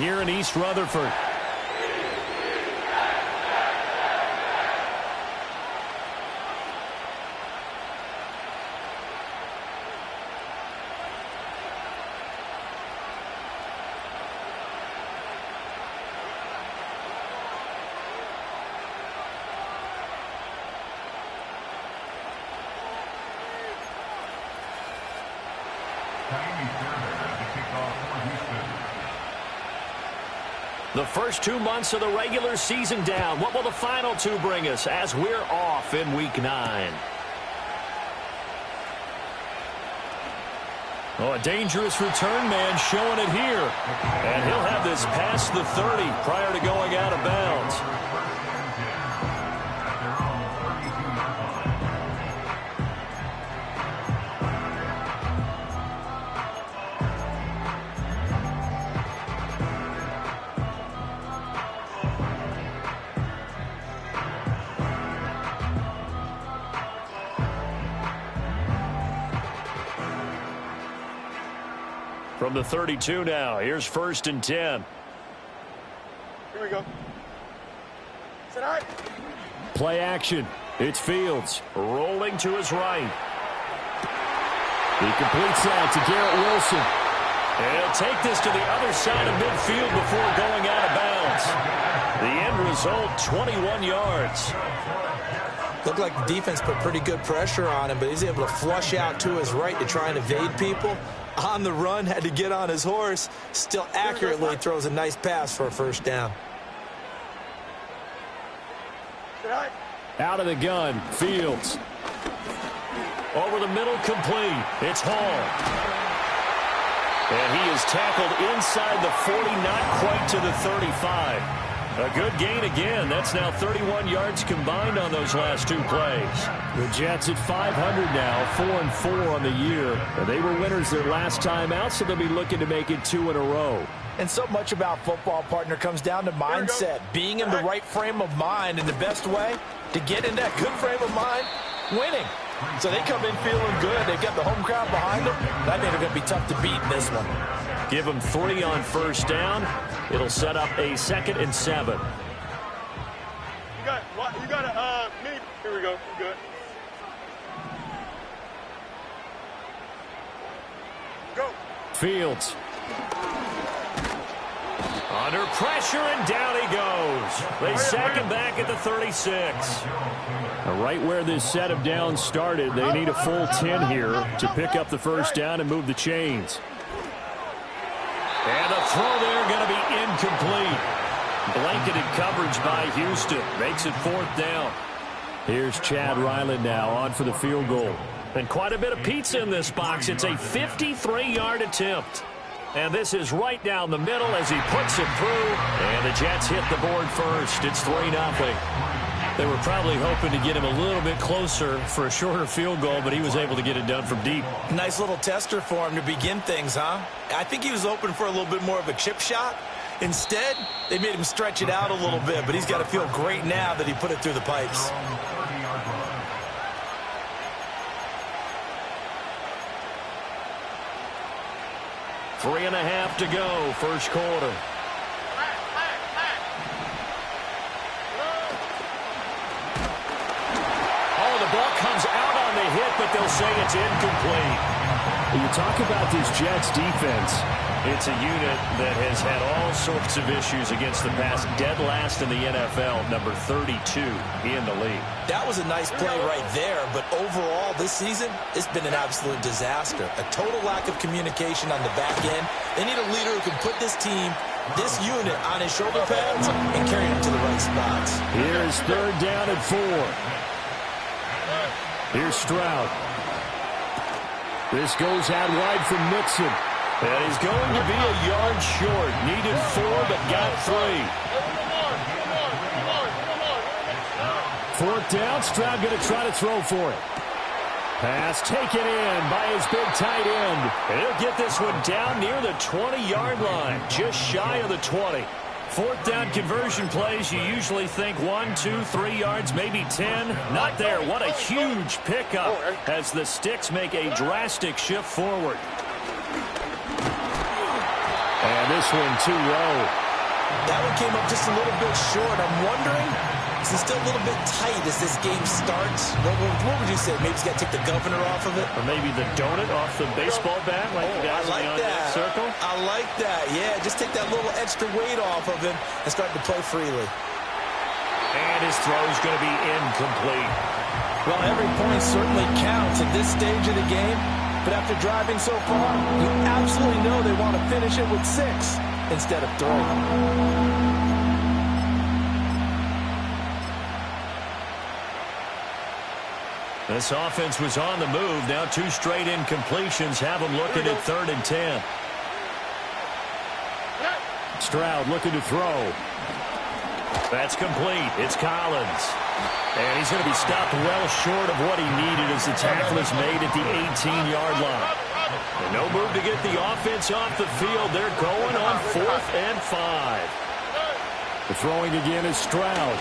here in East Rutherford. The first 2 months of the regular season down. What will the final two bring us as we're off in Week 9? Oh, a dangerous return man showing it here. And he'll have this past the 30 prior to going out of bounds. From the 32 now, here's 1st and 10. Here we go. Is that all right? Play action. It's Fields rolling to his right. He completes that to Garrett Wilson. And he'll take this to the other side of midfield before going out of bounds. The end result, 21 yards. Looked like the defense put pretty good pressure on him, but he's able to flush out to his right to try and evade people. On the run, had to get on his horse. Still accurately throws a nice pass for a first down. Out of the gun, Fields. Over the middle, complete. It's Hall. And he is tackled inside the 40, not quite to the 35. A good gain again. That's now 31 yards combined on those last two plays. The Jets at 500 now, 4-4 on the year. And they were winners their last time out, so they'll be looking to make it 2 in a row. And so much about football, partner, comes down to mindset. Being in the right frame of mind, and the best way to get in that good frame of mind, winning. So they come in feeling good. They've got the home crowd behind them. I think they're going to be tough to beat in this one. Give them 3 on first down. It'll set up a 2nd and 7. You got a mini. Here we go. We're good. Go. Fields. Under pressure, and down he goes. They sack him back at the 36. Right where this set of downs started, they need a full 10 here to pick up the first down and move the chains. And the throw there going to be incomplete. Blanketed coverage by Houston. Makes it 4th down. Here's Chad Ryland now on for the field goal. And quite a bit of pizza in this box. It's a 53-yard attempt. And this is right down the middle as he puts it through. And the Jets hit the board first. It's 3-0. They were probably hoping to get him a little bit closer for a shorter field goal, but he was able to get it done from deep. Nice little tester for him to begin things, huh? I think he was open for a little bit more of a chip shot. Instead, they made him stretch it out a little bit, but he's got to feel great now that he put it through the pipes. Three and a half to go, first quarter. Oh, the ball comes out on the hit, but they'll say it's incomplete. You talk about this Jets defense. It's a unit that has had all sorts of issues against the pass. Dead last in the NFL, number 32 in the league. That was a nice play right there, but overall this season, it's been an absolute disaster. A total lack of communication on the back end. They need a leader who can put this team, this unit, on his shoulder pads and carry them to the right spots. Here's 3rd down and 4. Here's Stroud. This goes out wide from Mixon. And he's going to be a yard short. Needed 4, but got 3. 4th down. Stroud going to try to throw for it. Pass taken in by his big tight end. And he'll get this one down near the 20-yard line, just shy of the 20. 4th down conversion plays, you usually think 1, 2, 3 yards, maybe 10. Not there. What a huge pickup as the Sticks make a drastic shift forward. And this one too low. That one came up just a little bit short. I'm wondering, is it still a little bit tight as this game starts? What would you say? Maybe he's got to take the governor off of it? Or maybe the donut off the baseball bat, like the guys I like on that circle? I like that. Yeah, just take that little extra weight off of him and start to play freely. And his throw's going to be incomplete. Well, every point certainly counts at this stage of the game. But after driving so far, you absolutely know they want to finish it with 6 instead of 3. This offense was on the move. Now 2 straight incompletions have them looking at 3rd and 10. Stroud looking to throw. That's complete. It's Collins. And he's going to be stopped well short of what he needed as the tackle is made at the 18-yard line. And no move to get the offense off the field. They're going on 4th and 5. The throwing again is Stroud.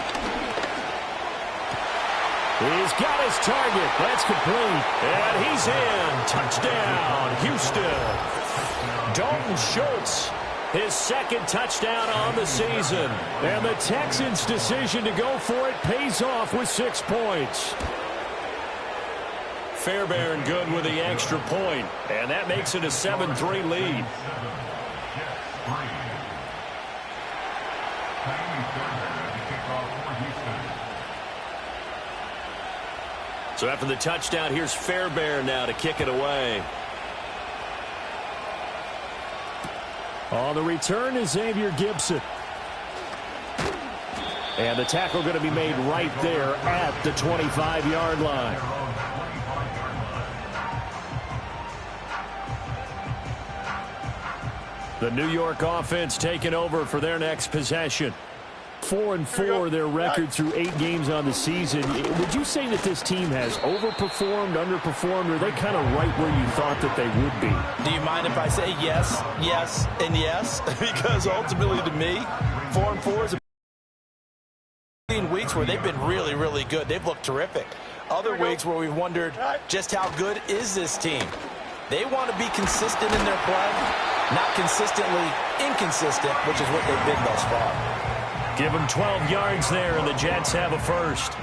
He's got his target. That's complete. And he's in. Touchdown, Houston. Dalton Schultz, his 2nd touchdown on the season. And the Texans' decision to go for it pays off with 6 points. Fairbairn good with the extra point. And that makes it a 7-3 lead. So after the touchdown, here's Fairbairn now to kick it away. On the return is Xavier Gibson. And the tackle going to be made right there at the 25-yard line. The New York offense taking over for their next possession. 4-4 their record through 8 games on the season. Would you say that this team has overperformed, underperformed, or are they kind of right where you thought that they would be? Do you mind if I say yes, yes, and yes? Because ultimately to me, 4-4 is weeks where they've been really, really good. They've looked terrific. Other weeks where we've wondered just how good is this team. They want to be consistent in their play, not consistently inconsistent, which is what they've been thus far. Give them 12 yards there, and the Jets have a first.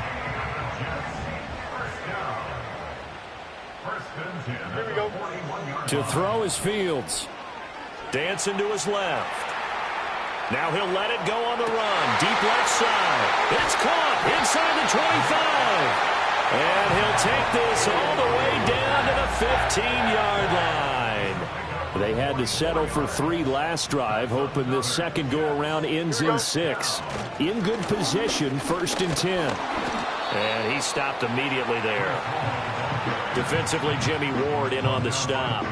Here we go. To throw is Fields. Dancing to his left. Now he'll let it go on the run. Deep left side. It's caught inside the 25. And he'll take this all the way down to the 15-yard line. They had to settle for 3 last drive, hoping this second go-around ends in 6. In good position, 1st and 10. And he stopped immediately there. Defensively, Jimmy Ward in on the stop.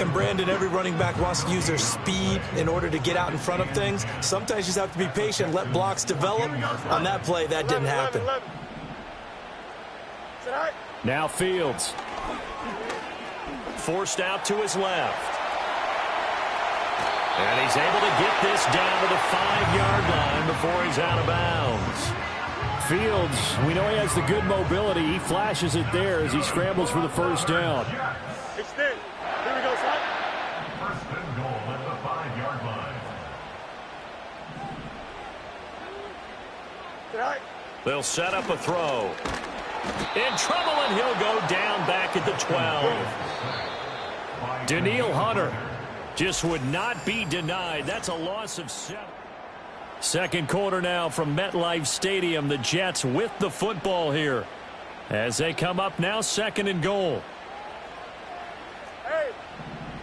And Brandon, every running back wants to use their speed in order to get out in front of things. Sometimes you just have to be patient, let blocks develop. On that play, that didn't happen. Now Fields. Forced out to his left. And he's able to get this down to the 5-yard line before he's out of bounds. Fields, we know he has the good mobility. He flashes it there as he scrambles for the first down. Extend. Here we go, son. First and goal at the 5-yard line. They'll set up a throw. In trouble, and he'll go down back at the 12. Daniil Hunter just would not be denied. That's a loss of 7. Second quarter now from MetLife Stadium. The Jets with the football here as they come up now 2nd and goal. Hey,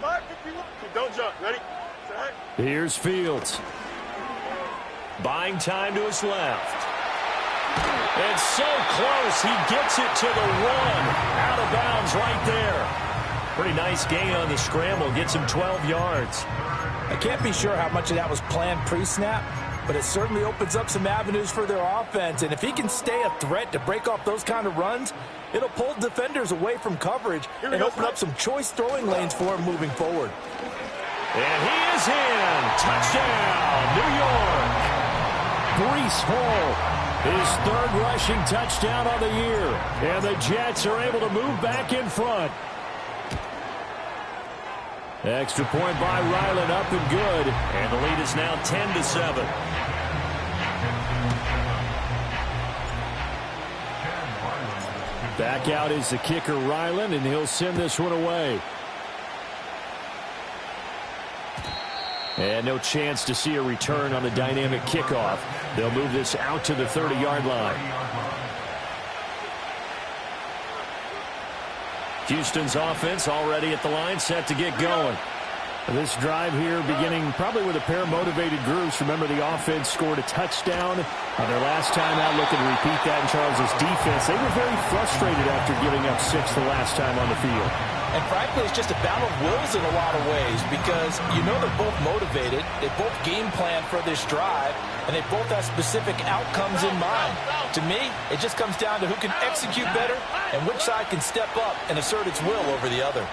5-51. Don't jump. Ready? Here's Fields. Buying time to his left. And so close, he gets it to the 1. Out of bounds right there. Pretty nice gain on the scramble. Gets him 12 yards. I can't be sure how much of that was planned pre-snap, but it certainly opens up some avenues for their offense. And if he can stay a threat to break off those kind of runs, it'll pull defenders away from coverage and open up some choice throwing lanes for him moving forward. And he is in. Touchdown, New York. Breece Hall, his 3rd rushing touchdown on the year. And the Jets are able to move back in front. Extra point by Ryland, up and good. And the lead is now 10-7. Back out is the kicker, Ryland, and he'll send this one away. And no chance to see a return on the dynamic kickoff. They'll move this out to the 30-yard line. Houston's offense already at the line, set to get going. This drive here beginning probably with a pair of motivated groups. Remember, the offense scored a touchdown on their last time out, looking to repeat that in Charles's defense. They were very frustrated after giving up 6 the last time on the field. And frankly, it's just a battle of wills in a lot of ways because you know they're both motivated, they both game plan for this drive, and they both have specific outcomes in mind. To me, it just comes down to who can execute better and which side can step up and assert its will over the other.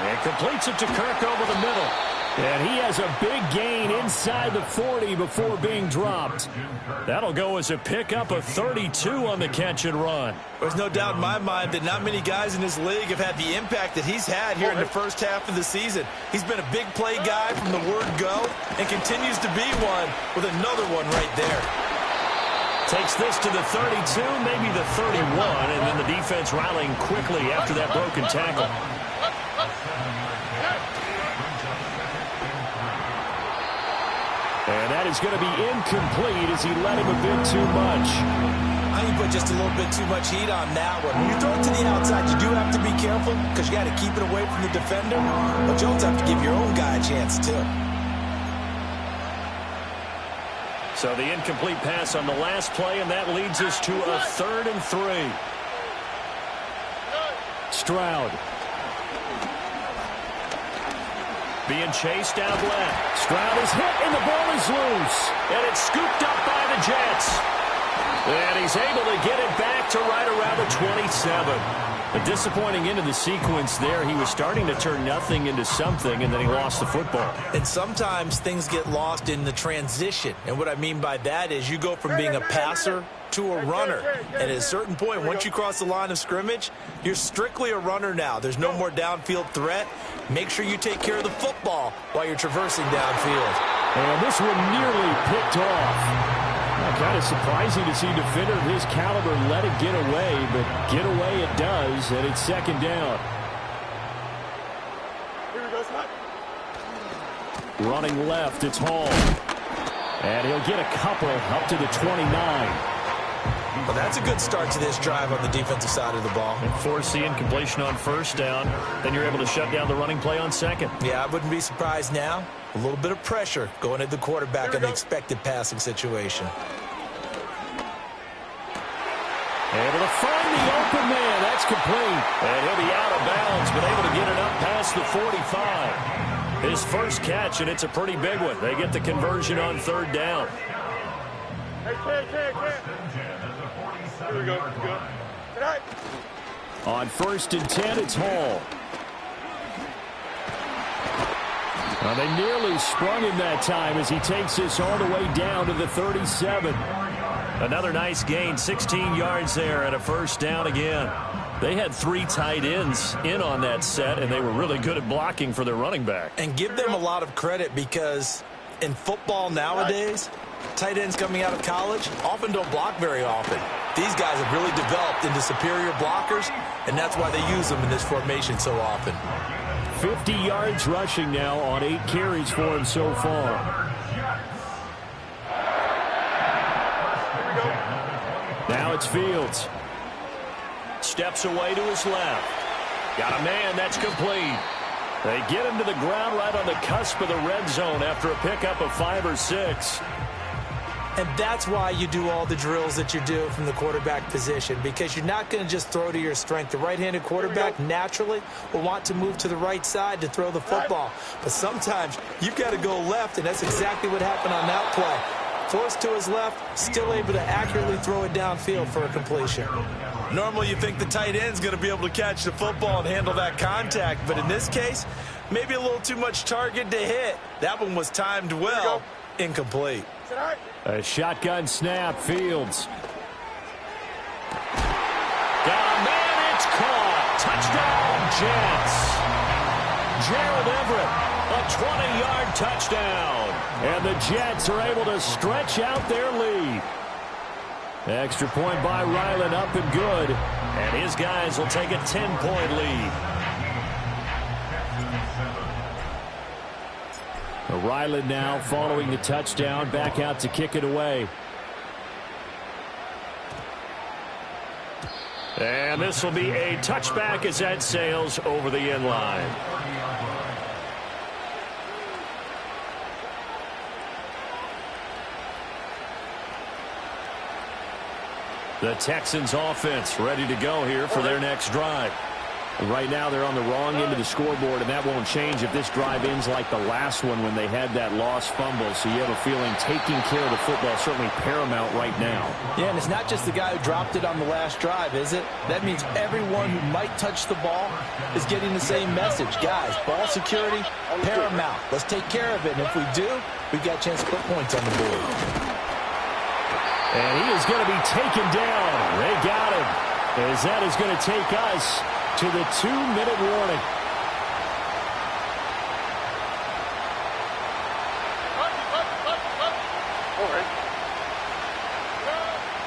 And completes it to Kirk over the middle. And he has a big gain inside the 40 before being dropped. That'll go as a pickup of 32 on the catch and run. There's no doubt in my mind that not many guys in this league have had the impact that he's had here in the first half of the season. He's been a big play guy from the word go and continues to be one with another one right there. Takes this to the 32, maybe the 31, and then the defense rallying quickly after that broken tackle. And that is going to be incomplete as he let him a bit too much. I think he put just a little bit too much heat on that one. When you throw it to the outside, you do have to be careful because you got to keep it away from the defender. But you also have to give your own guy a chance, too. So the incomplete pass on the last play, and that leads us to a 3rd and 3. Stroud. Being chased out left. Stroud is hit, and the ball is loose. And it's scooped up by the Jets. And he's able to get it back to right around the 27. A disappointing end of the sequence there. He was starting to turn nothing into something, and then he lost the football. And sometimes things get lost in the transition. And what I mean by that is you go from being a passer to a runner. And at a certain point, once you cross the line of scrimmage, you're strictly a runner now. There's no more downfield threat. Make sure you take care of the football while you're traversing downfield. And this one nearly picked off. Kind of surprising to see a defender of his caliber let it get away, but get away it does, and it's 2nd down. Here we go, Scott. Running left, it's Hall. And he'll get a couple up to the 29. Well, that's a good start to this drive on the defensive side of the ball. And force the incompletion on 1st down. Then you're able to shut down the running play on 2nd. Yeah, I wouldn't be surprised now. A little bit of pressure going at the quarterback in the expected passing situation. Able to find the open man. That's complete. And he'll be out of bounds, but able to get it up past the 45. His first catch, and it's a pretty big one. They get the conversion on 3rd down. Hey, kid. Here we go. Good. Tonight. On 1st and 10, it's Hall. Well, they nearly sprung him that time as he takes this all the way down to the 37. Another nice gain, 16 yards there and a 1st down again. They had 3 tight ends in on that set, and they were really good at blocking for their running back. And give them a lot of credit because in football nowadays, tight ends coming out of college often don't block very often. These guys have really developed into superior blockers, and that's why they use them in this formation so often. 50 yards rushing now on 8 carries for him so far. Now it's Fields. Steps away to his left. Got a man, that's complete. They get him to the ground right on the cusp of the red zone after a pickup of 5 or 6. And that's why you do all the drills that you do from the quarterback position, because you're not going to just throw to your strength. The right-handed quarterback naturally will want to move to the right side to throw the football. But sometimes you've got to go left, and that's exactly what happened on that play. Forced to his left, still able to accurately throw it downfield for a completion. Normally you think the tight end's going to be able to catch the football and handle that contact, but in this case, maybe a little too much target to hit. That one was timed well. Incomplete. A shotgun snap, Fields. Got a man, it's caught. Touchdown, Jets. Gerald Everett, a 20-yard touchdown. And the Jets are able to stretch out their lead. Extra point by Ryland, up and good. And his guys will take a 10-point lead. Ryland now following the touchdown, back out to kick it away. And this will be a touchback as that sails over the end line. The Texans offense ready to go here for their next drive. Right now they're on the wrong end of the scoreboard, and that won't change if this drive ends like the last one when they had that lost fumble. So you have a feeling taking care of the football is certainly paramount right now. Yeah, and it's not just the guy who dropped it on the last drive, is it? That means everyone who might touch the ball is getting the same message. Guys, ball security, paramount. Let's take care of it, and if we do, we've got a chance to put points on the board. And he is going to be taken down. They got him, as that is going to take us to the 2-minute warning.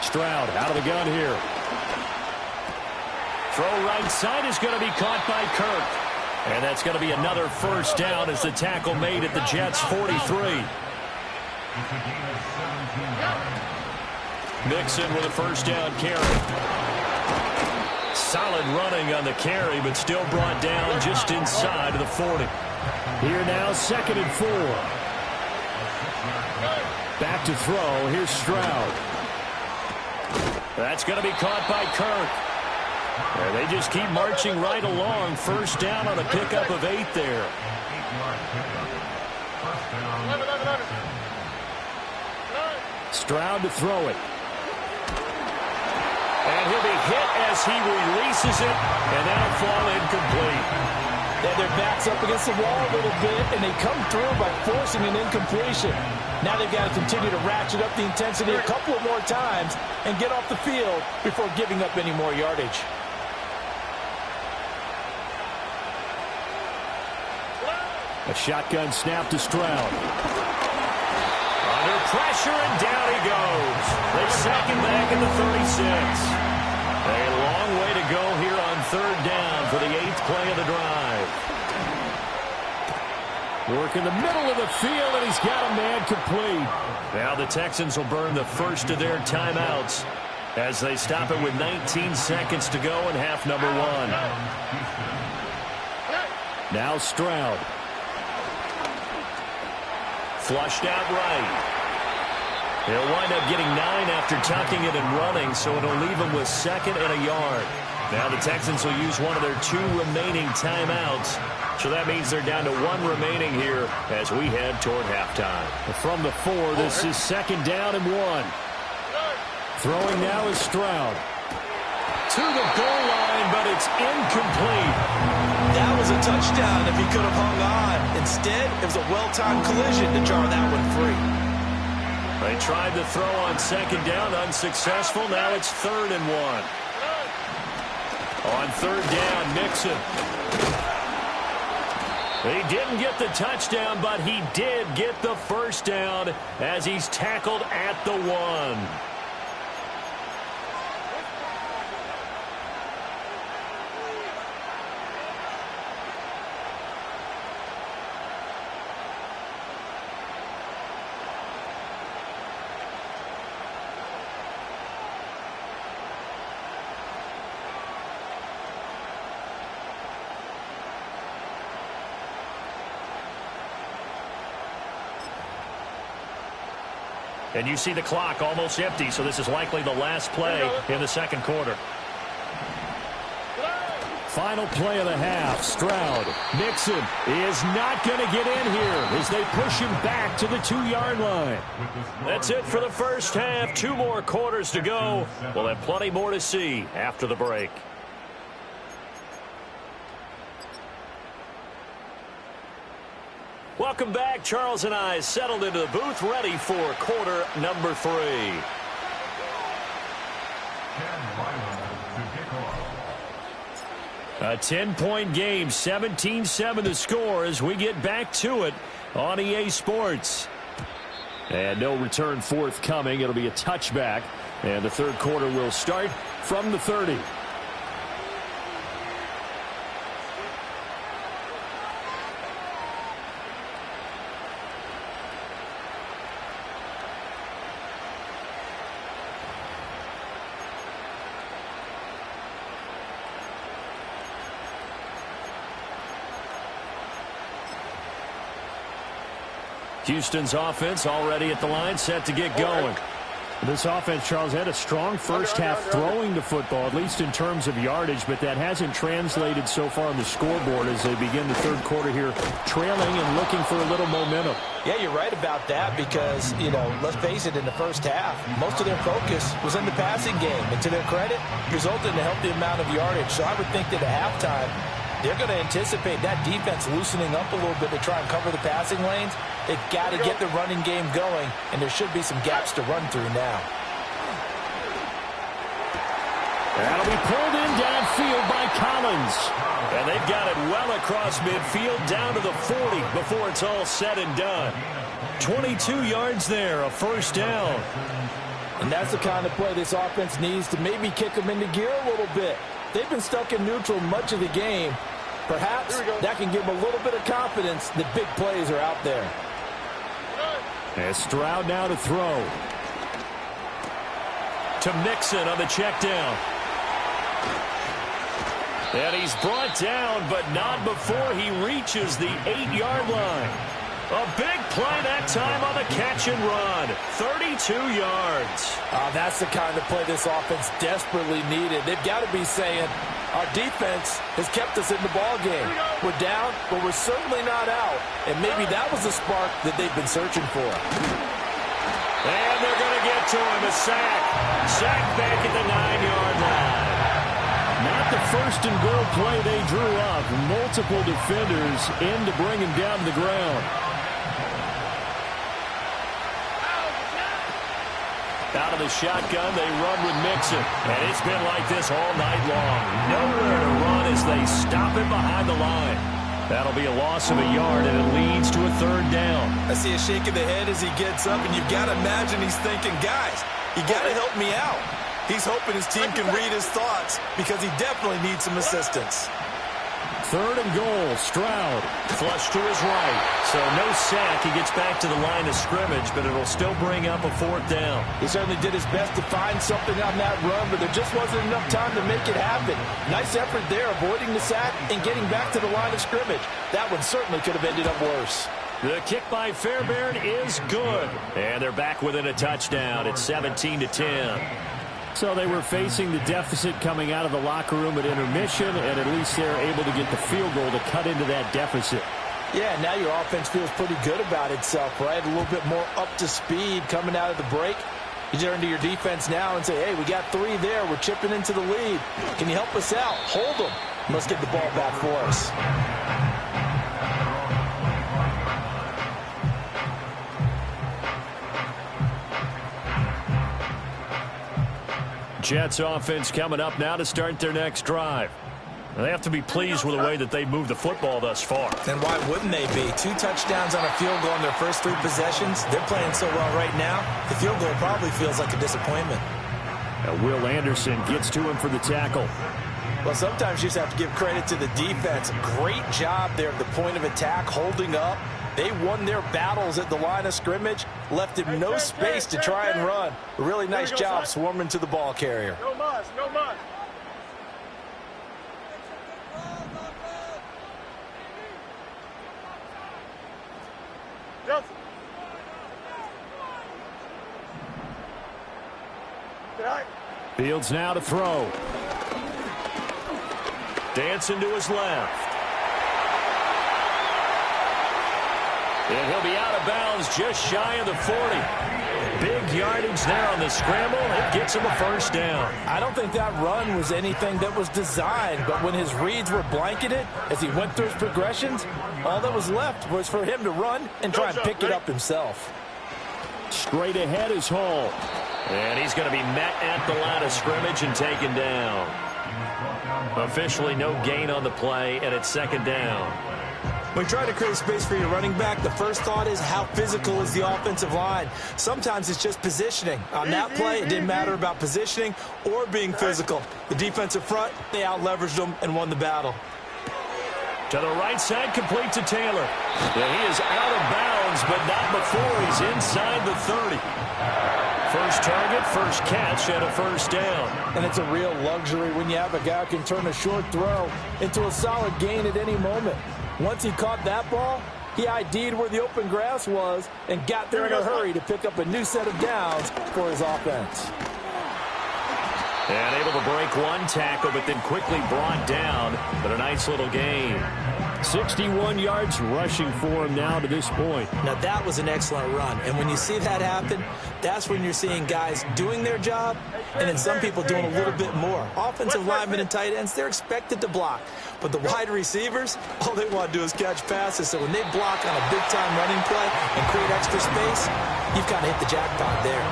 Stroud out of the gun here. Throw right side is going to be caught by Kirk. And that's going to be another first down as the tackle made at the Jets' 43. Mixon with a first down carry. Solid running on the carry, but still brought down just inside of the 40. Here now, 2nd and 4. Back to throw. Here's Stroud. That's going to be caught by Kirk. And they just keep marching right along. First down on a pickup of 8 there. Stroud to throw it. And he'll be hit as he releases it, and that'll fall incomplete. Yeah, their back's up against the wall a little bit, and they come through by forcing an incompletion. Now they've got to continue to ratchet up the intensity a couple of more times and get off the field before giving up any more yardage. A shotgun snap to Stroud. Under pressure, and down he goes. They sack him back at the 36. A long way to go here on 3rd down for the 8th play of the drive. Work in the middle of the field, and he's got a man complete. Now the Texans will burn the first of their timeouts as they stop it with 19 seconds to go in half number 1. Now Stroud. Flushed out right. He'll wind up getting 9 after tucking it and running, so it'll leave him with 2nd and a yard. Now the Texans will use one of their 2 remaining timeouts, so that means they're down to 1 remaining here as we head toward halftime. From the 4, this is 2nd down and 1. Throwing now is Stroud. To the goal line, but it's incomplete. That was a touchdown if he could have hung on. Instead, it was a well-timed collision to jar that one free. They tried to throw on 2nd down, unsuccessful. Now it's 3rd and 1. On 3rd down, Mixon. He didn't get the touchdown, but he did get the first down as he's tackled at the 1. And you see the clock almost empty, so this is likely the last play in the 2nd quarter. Final play of the half. Stroud. Mixon is not going to get in here as they push him back to the 2-yard line. That's it for the first half. 2 more quarters to go. We'll have plenty more to see after the break. Welcome back. Charles and I settled into the booth, ready for quarter number 3. A 10-point game, 17-7 the score as we get back to it on EA Sports. And no return forthcoming. It'll be a touchback. And the third quarter will start from the 30. Houston's offense already at the line, set to get going. This offense, Charles, had a strong first half throwing the football, at least in terms of yardage, but that hasn't translated so far on the scoreboard as they begin the third quarter here, trailing and looking for a little momentum. Yeah, you're right about that because, let's face it, in the first half, most of their focus was in the passing game. And to their credit, resulted in a healthy amount of yardage. So I would think that at halftime, they're going to anticipate that defense loosening up a little bit to try and cover the passing lanes. They've got to get the running game going, and there should be some gaps to run through now. That'll be pulled in downfield by Collins. And they've got it well across midfield down to the 40 before it's all said and done. 22 yards there, a first down. And that's the kind of play this offense needs to maybe kick them into gear a little bit. They've been stuck in neutral much of the game. Perhaps that can give them a little bit of confidence that big plays are out there. And Stroud now to throw. To Mixon on the check down. And he's brought down, but not before he reaches the 8-yard line. A big play that time on the catch and run. 32 yards. That's the kind of play this offense desperately needed. They've got to be saying, our defense has kept us in the ball game. We're down, but we're certainly not out. And maybe that was the spark that they've been searching for. And they're going to get to him. A sack. Sack back at the 9-yard line. Not the first and goal play they drew up. Multiple defenders in to bring him down to the ground. Out of the shotgun, they run with Mixon. And it's been like this all night long. Nowhere to run as they stop him behind the line. That'll be a loss of a yard, and it leads to a third down. I see a shake of the head as he gets up, and you've got to imagine he's thinking, guys, you got to help me out. He's hoping his team can read his thoughts because he definitely needs some assistance. Third and goal, Stroud. Flush to his right. So no sack. He gets back to the line of scrimmage, but it'll still bring up a fourth down. He certainly did his best to find something on that run, but there just wasn't enough time to make it happen. Nice effort there, avoiding the sack and getting back to the line of scrimmage. That one certainly could have ended up worse. The kick by Fairbairn is good. And they're back within a touchdown. It's 17-10. So they were facing the deficit coming out of the locker room at intermission, and at least they're able to get the field goal to cut into that deficit. Yeah, now your offense feels pretty good about itself, right? A little bit more up to speed coming out of the break. You turn to your defense now and say, hey, we got 3 there. We're chipping into the lead. Can you help us out? Hold them. Let's get the ball back for us. Jets offense coming up now to start their next drive. They have to be pleased with the way that they moved the football thus far. And why wouldn't they be? 2 touchdowns on a field goal in their first 3 possessions. They're playing so well right now, the field goal probably feels like a disappointment. Now Will Anderson gets to him for the tackle. Well, sometimes you just have to give credit to the defense. Great job there at the point of attack, holding up. They won their battles at the line of scrimmage, left him no space to try and run. A really nice job swarming to the ball carrier. No muss, no muss. Johnson. Good night. Fields now to throw. Dancing to his left. And he'll be out of bounds just shy of the 40. Big yardage there on the scramble. It gets him a first down. I don't think that run was anything that was designed, but when his reads were blanketed as he went through his progressions, all that was left was for him to run and try and pick it up himself. Straight ahead is Hall. And he's going to be met at the line of scrimmage and taken down. Officially no gain on the play, and it's second down. When trying to create space for your running back, the first thought is how physical is the offensive line. Sometimes it's just positioning. On that play, it didn't matter about positioning or being physical. The defensive front, they out-leveraged them and won the battle. To the right side, complete to Taylor. Yeah, he is out of bounds, but not before he's inside the 30. First target, first catch, and a first down. And it's a real luxury when you have a guy who can turn a short throw into a solid gain at any moment. Once he caught that ball, he ID'd where the open grass was and got there in a hurry to pick up a new set of downs for his offense. And able to break one tackle, but then quickly brought down. But a nice little gain. 61 yards rushing for him now to this point. Now, that was an excellent run. And when you see that happen, that's when you're seeing guys doing their job and then some people doing a little bit more. Offensive linemen and tight ends, they're expected to block. But the wide receivers, all they want to do is catch passes. So when they block on a big-time running play and create extra space, you've kind of hit the jackpot there.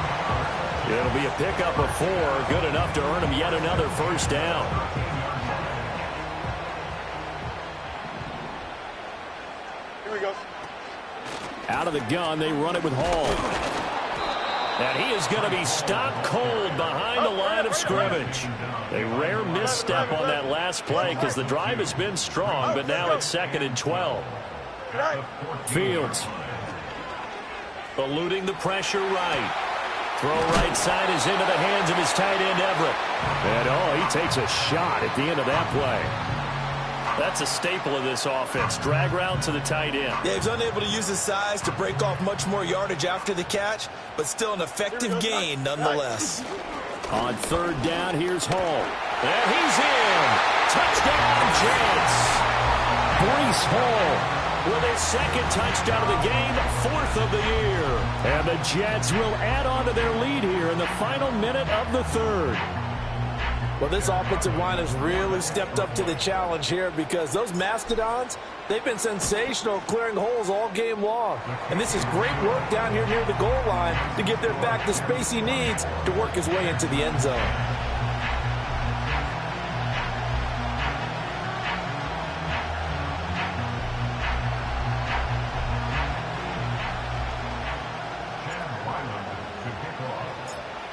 It'll be a pickup of 4, good enough to earn him yet another first down. Here we go. Out of the gun, they run it with Hall. And he is going to be stopped cold behind the line of scrimmage. A rare misstep on that last play because the drive has been strong, but now it's 2nd and 12. Fields eluding the pressure right. Throw right side is into the hands of his tight end, Everett. And, he takes a shot at the end of that play. That's a staple of this offense. Drag route to the tight end. Yeah, he's unable to use his size to break off much more yardage after the catch, but still an effective gain nonetheless. On 3rd down, here's Hall. And he's in. Touchdown, Jets. Breece Hall with his 2nd touchdown of the game, 4th of the year. And the Jets will add on to their lead here in the final minute of the 3rd. Well, this offensive line has really stepped up to the challenge here because those Mastodons, they've been sensational clearing holes all game long. And this is great work down here near the goal line to give their back the space he needs to work his way into the end zone.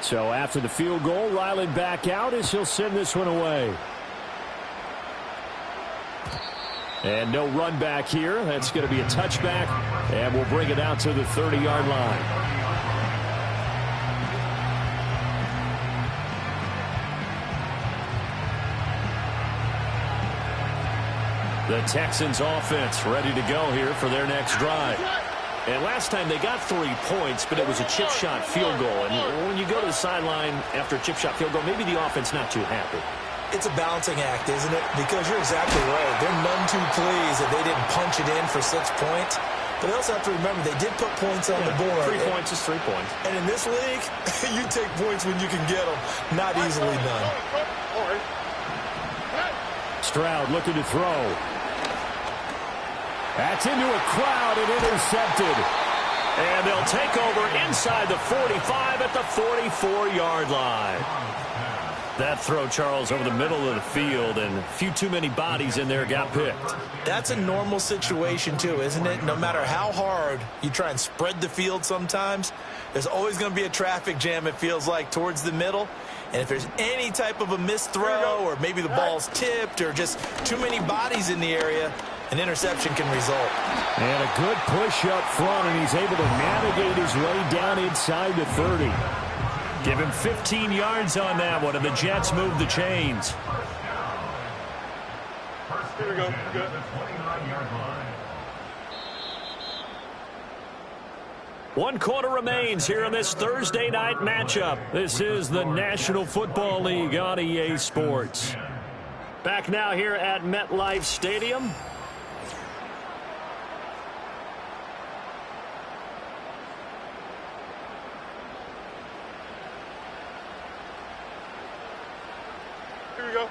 So after the field goal, Ryland back out as he'll send this one away. And no run back here. That's going to be a touchback, and we'll bring it out to the 30-yard line. The Texans offense ready to go here for their next drive. And last time they got 3 points, but it was a chip shot field goal. And when you go to the sideline after a chip shot field goal, maybe the offense not too happy. It's a balancing act, isn't it? Because you're exactly right. They're none too pleased that they didn't punch it in for 6 points. But they also have to remember they did put points on the board. 3 points is 3 points. And in this league, you take points when you can get them. Not easily done. Stroud looking to throw. That's into a crowd and intercepted. And they'll take over inside the 45 at the 44-yard line. That throw, Charles, over the middle of the field, and a few too many bodies in there got picked. That's a normal situation, too, isn't it? No matter how hard you try and spread the field sometimes, there's always going to be a traffic jam, it feels like, towards the middle. And if there's any type of a missed throw or maybe the ball's tipped or just too many bodies in the area, an interception can result. And a good push up front, and he's able to navigate his way down inside the 30. Give him 15 yards on that one, and the Jets move the chains. Here we go. Good. 29-yard line. 1 quarter remains here in this Thursday night matchup. This is the National Football League on EA Sports. Back now here at MetLife Stadium. Here we go.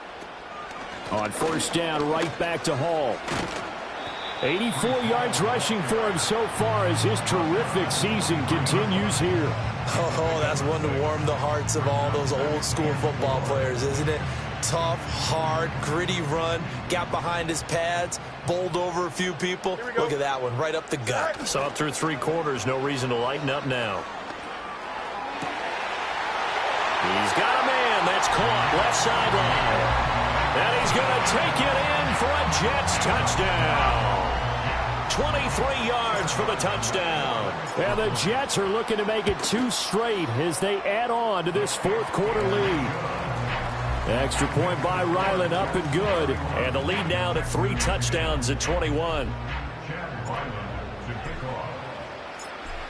On 1st down, right back to Hall. 84 yards rushing for him so far as his terrific season continues here. Oh, that's one to warm the hearts of all those old school football players, isn't it? Tough, hard, gritty run, got behind his pads, bowled over a few people. Look at that one, right up the gut. So up through 3 quarters, no reason to lighten up now. He's got a man. That's caught left sideline. And he's going to take it in for a Jets touchdown. 23 yards for the touchdown. And the Jets are looking to make it 2 straight as they add on to this 4th quarter lead. Extra point by Ryland, up and good. And the lead now to 3 touchdowns at 21.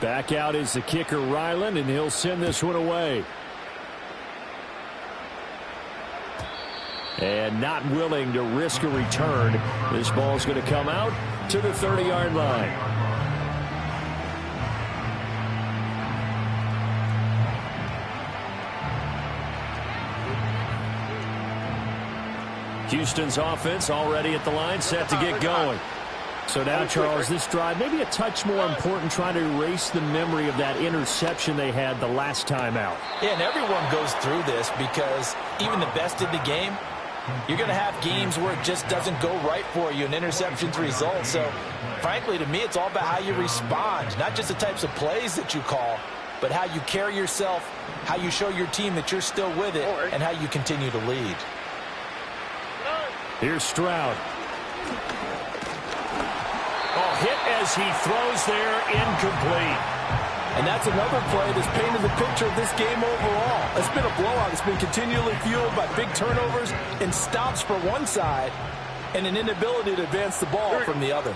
Back out is the kicker, Ryland, and he'll send this one away. And not willing to risk a return. This ball's going to come out to the 30-yard line. Houston's offense already at the line, set to get going. So now, Charles, this drive, maybe a touch more important, trying to erase the memory of that interception they had the last time out. Yeah, and everyone goes through this because even the best in the game, you're going to have games where it just doesn't go right for you, and interceptions result. So, frankly, to me, it's all about how you respond, not just the types of plays that you call, but how you carry yourself, how you show your team that you're still with it, and how you continue to lead. Here's Stroud. Oh, hit as he throws there, incomplete. And that's another play that's painted the picture of this game overall. It's been a blowout. It's been continually fueled by big turnovers and stops for one side and an inability to advance the ball from the other.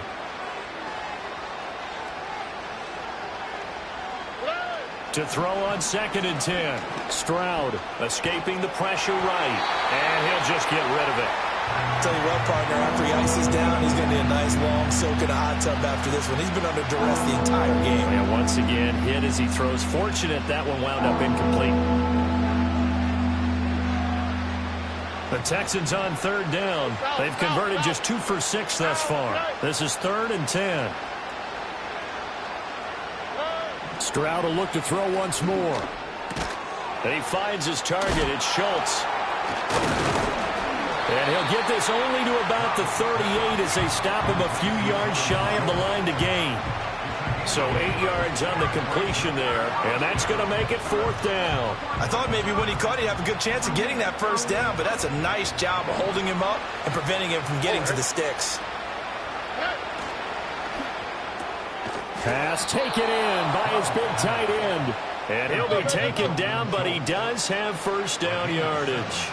To throw on 2nd and 10. Stroud Escaping the pressure right. And he'll just get rid of it. Tell you what, partner, after he ices down, he's going to need a nice long soak in a hot tub after this one. He's been under duress the entire game. And once again, hit as he throws. Fortunate that one wound up incomplete. The Texans on 3rd down. They've converted just 2 for 6 thus far. This is 3rd and 10. Stroud will look to throw once more. And he finds his target. It's Schultz. And he'll get this only to about the 38 as they stop him a few yards shy of the line to gain. So 8 yards on the completion there, and that's going to make it 4th down. I thought maybe when he caught, he'd have a good chance of getting that 1st down, but that's a nice job of holding him up and preventing him from getting to the sticks. Pass taken in by his big tight end. And he'll be taken down, but he does have 1st down yardage.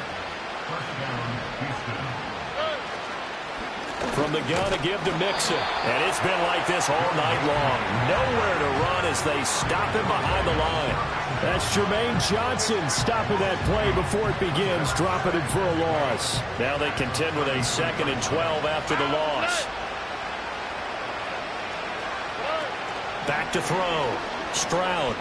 From the gun to give to Mixon. And it's been like this all night long. Nowhere to run as they stop him behind the line. That's Jermaine Johnson stopping that play before it begins, dropping it for a loss. Now they contend with a 2nd and 12 after the loss. Back to throw. Stroud.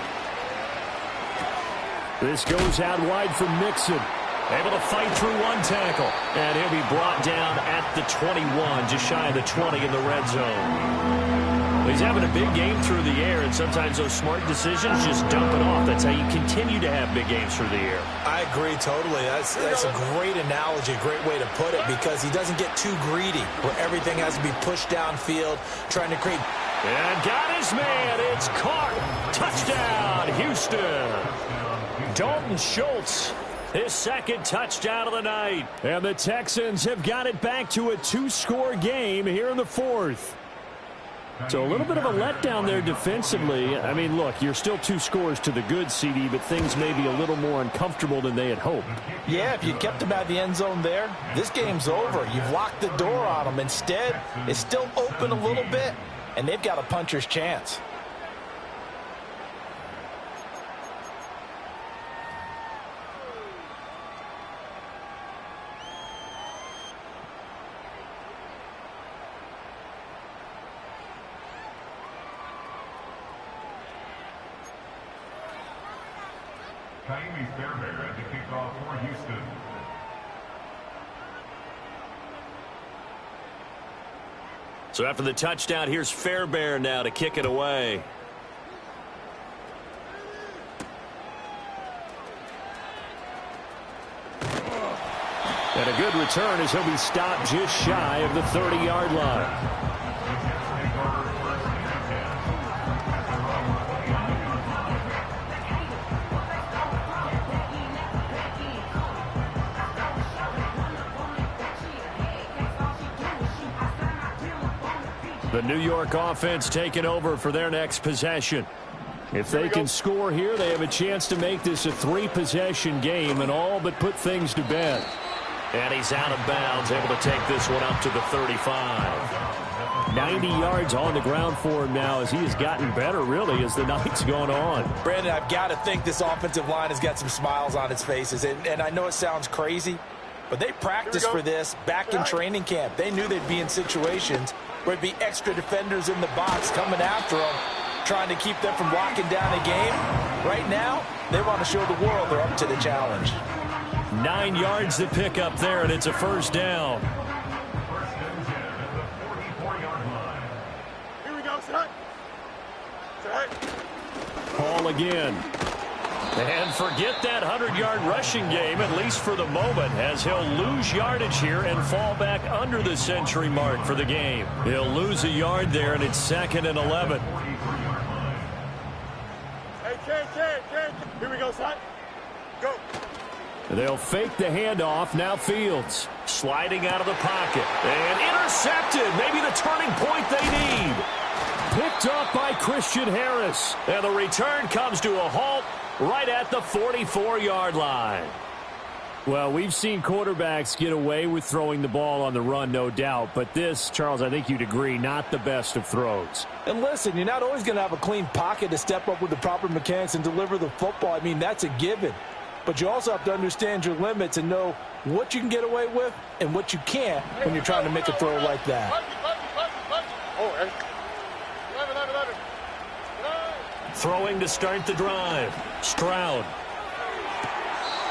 This goes out wide for Mixon. Able to fight through one tackle. And he'll be brought down at the 21, just shy of the 20 in the red zone. He's having a big game through the air, and sometimes those smart decisions just dump it off. That's how you continue to have big games through the air. I agree totally. That's a great analogy, a great way to put it, because he doesn't get too greedy where everything has to be pushed downfield, trying to create. And got his man. It's caught. Touchdown, Houston. Dalton Schultz. His 2nd touchdown of the night. And the Texans have got it back to a 2-score game here in the 4th. So a little bit of a letdown there defensively. I mean, look, you're still 2 scores to the good, CD, but things may be a little more uncomfortable than they had hoped. Yeah, if you kept him out of the end zone there, this game's over. You've locked the door on him. Instead, it's still open a little bit, and they've got a puncher's chance. Fairbairn at the kickoff for Houston. So after the touchdown, here's Fairbairn now to kick it away. And a good return as he'll be stopped just shy of the 30-yard line. The New York offense taking over for their next possession. If they can score here, they have a chance to make this a 3-possession game and all but put things to bed. And he's out of bounds, able to take this one up to the 35. 90 yards on the ground for him now as he has gotten better, really, as the night's gone on. Brandon, I've got to think this offensive line has got some smiles on its faces. And I know it sounds crazy, but they practiced for this back in training camp. They knew they'd be in situations where it'd be extra defenders in the box coming after them, trying to keep them from locking down a game. Right now, they want to show the world they're up to the challenge. 9 yards to pick up there, and it's a first down. Here we go, set. Set. Ball again. And forget that 100-yard rushing game, at least for the moment, as he'll lose yardage here and fall back under the century mark for the game. He'll lose a yard there, and it's 2nd and 11. Hey, Ken. Here we go, son. Go. They'll fake the handoff. Now Fields sliding out of the pocket. And intercepted. Maybe the turning point they need. Picked up by Christian Harris. And the return comes to a halt right at the 44-yard line. Well, we've seen quarterbacks get away with throwing the ball on the run, no doubt. But this, Charles, I think you'd agree, not the best of throws. And listen, you're not always going to have a clean pocket to step up with the proper mechanics and deliver the football. I mean, that's a given. But you also have to understand your limits and know what you can get away with and what you can't when you're trying to make a throw like that. Oh, hey. 11. Throwing to start the drive. Stroud.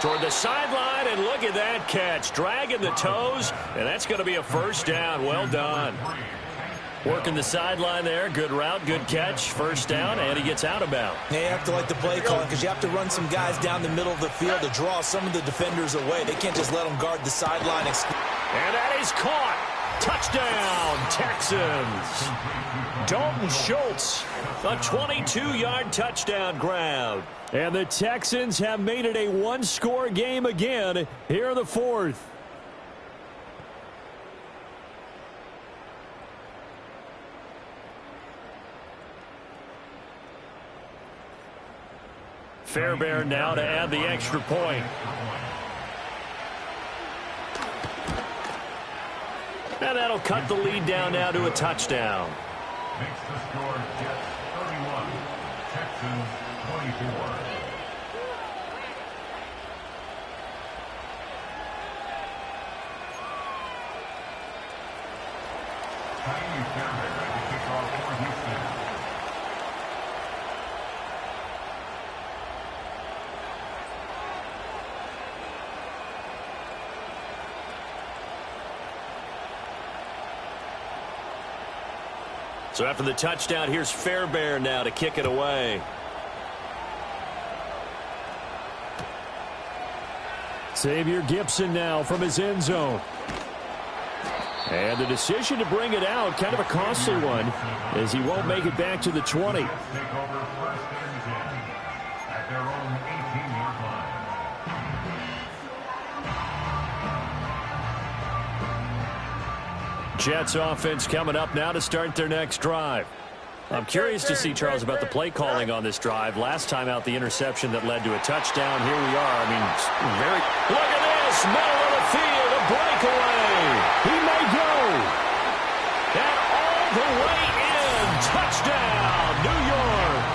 Toward the sideline, and look at that catch. Dragging the toes, and that's going to be a first down. Well done. Working the sideline there. Good route, good catch. First down, and he gets out of bounds. Yeah, you have to like the play calling because you have to run some guys down the middle of the field to draw some of the defenders away. They can't just let them guard the sideline. And that is caught. Touchdown, Texans. Dalton Schultz, a 22-yard touchdown grab. And the Texans have made it a one-score game again here in the fourth. Fairbairn now to add the extra point. And that'll cut the lead down now to a touchdown. Makes the score Jets 31, Texans 24. Tiny Fairbairn to kick off for Houston. So after the touchdown, here's Fairbairn now to kick it away. Xavier Gipson now from his end zone. And the decision to bring it out, kind of a costly one, as he won't make it back to the 20. Take over 1st and 10 at their own 18-yard line. Jets offense coming up now to start their next drive. I'm curious to see, Charles, about the play calling on this drive. Last time out, the interception that led to a touchdown. Here we are. I mean, very... Look at this! Middle of the field, a breakaway! He may go! And all the way in! Touchdown, New York!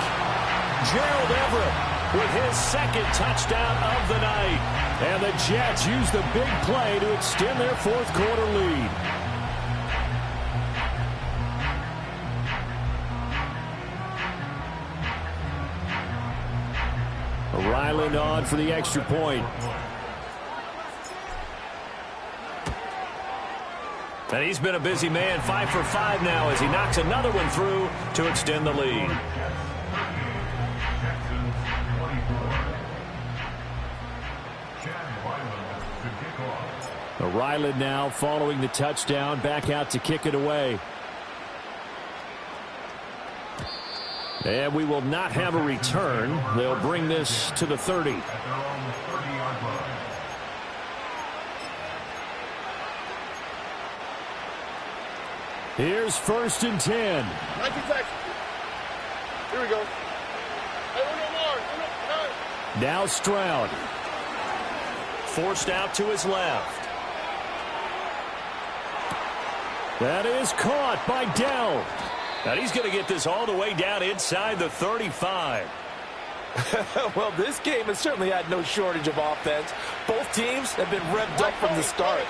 Gerald Everett with his 2nd touchdown of the night. And the Jets use the big play to extend their fourth-quarter lead. Ryland on for the extra point. And he's been a busy man, 5 for 5 now as he knocks another one through to extend the lead. Texans 24. Chad Ryland to kick off. Ryland now following the touchdown, back out to kick it away. And we will not have a return. They'll bring this to the 30. At their own 30-yard line. Here's 1st and 10. 19 Texans. Here we go. Hey, no more. Now Stroud. Forced out to his left. That is caught by Dell. And he's going to get this all the way down inside the 35. Well, this game has certainly had no shortage of offense. Both teams have been revved up from the start.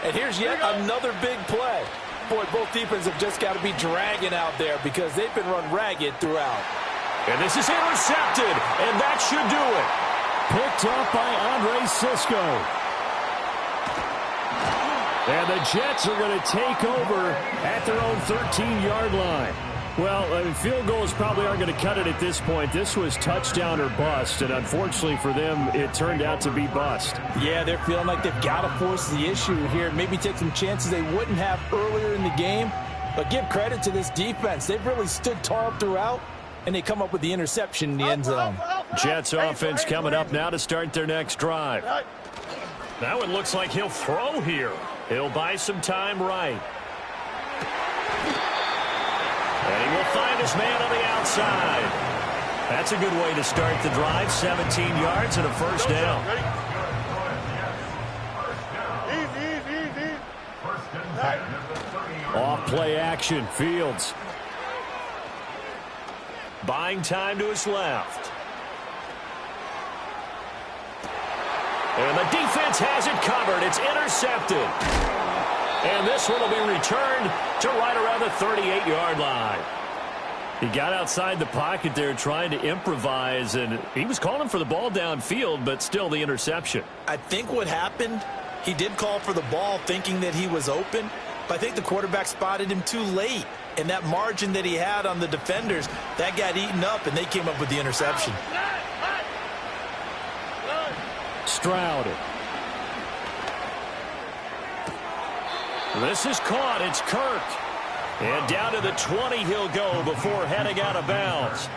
And here's yet another big play. Boy, both defenses have just got to be dragging out there because they've been run ragged throughout. And this is intercepted, and that should do it. Picked up by Andre Sisco. And the Jets are going to take over at their own 13-yard line. Well, field goals probably aren't going to cut it at this point. This was touchdown or bust, and unfortunately for them, it turned out to be bust. Yeah, they're feeling like they've got to force the issue here, maybe take some chances they wouldn't have earlier in the game. But give credit to this defense. They've really stood tall throughout, and they come up with the interception in the end zone. Jets offense coming up now to start their next drive. That one looks like he'll throw here. He'll buy some time right. And he will find his man on the outside. That's a good way to start the drive. 17 yards and a first down. Easy. Off play action. Fields. Buying time to his left. And the defense has it covered. It's intercepted. And this one will be returned to right around the 38-yard line. He got outside the pocket there trying to improvise, and he was calling for the ball downfield, but still the interception. I think what happened, he did call for the ball thinking that he was open, but I think the quarterback spotted him too late. And that margin that he had on the defenders, that got eaten up, and they came up with the interception. Stroud. This is caught. It's Kirk. And down to the 20 he'll go before heading out of bounds.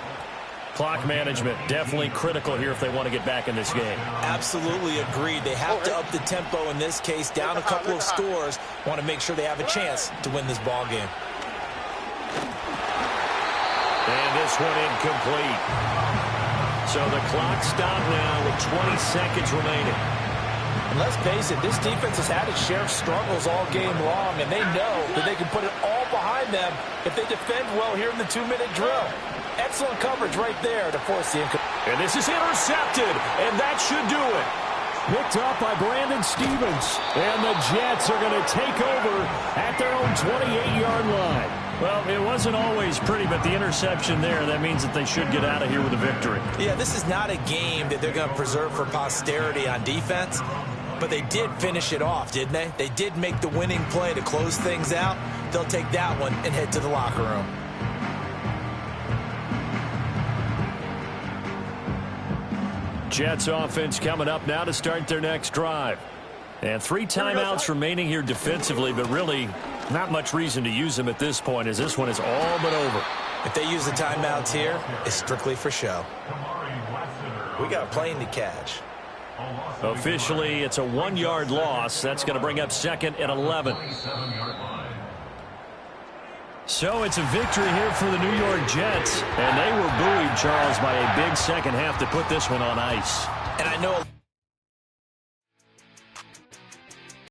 Clock management definitely critical here if they want to get back in this game. Absolutely agreed. They have to up the tempo in this case, down a couple of scores. Want to make sure they have a chance to win this ball game. And this one incomplete. So the clock stopped now with 20 seconds remaining. And let's face it, this defense has had its share of struggles all game long, and they know that they can put it all behind them if they defend well here in the 2-minute drill. Excellent coverage right there to force the incomplete. And this is intercepted, and that should do it. Picked up by Brandon Stevens. And the Jets are going to take over at their own 28-yard line. Well, it wasn't always pretty, but the interception there, that means that they should get out of here with a victory. Yeah, this is not a game that they're going to preserve for posterity on defense, but they did finish it off, didn't they? They did make the winning play to close things out. They'll take that one and head to the locker room. Jets offense coming up now to start their next drive. And 3 timeouts remaining here defensively, but really not much reason to use them at this point as this one is all but over. If they use the timeouts here, it's strictly for show. We got a plane to catch. Officially, it's a 1-yard loss. That's going to bring up 2nd and 11. So it's a victory here for the New York Jets. And they were buoyed, Charles, by a big second half to put this one on ice. And I know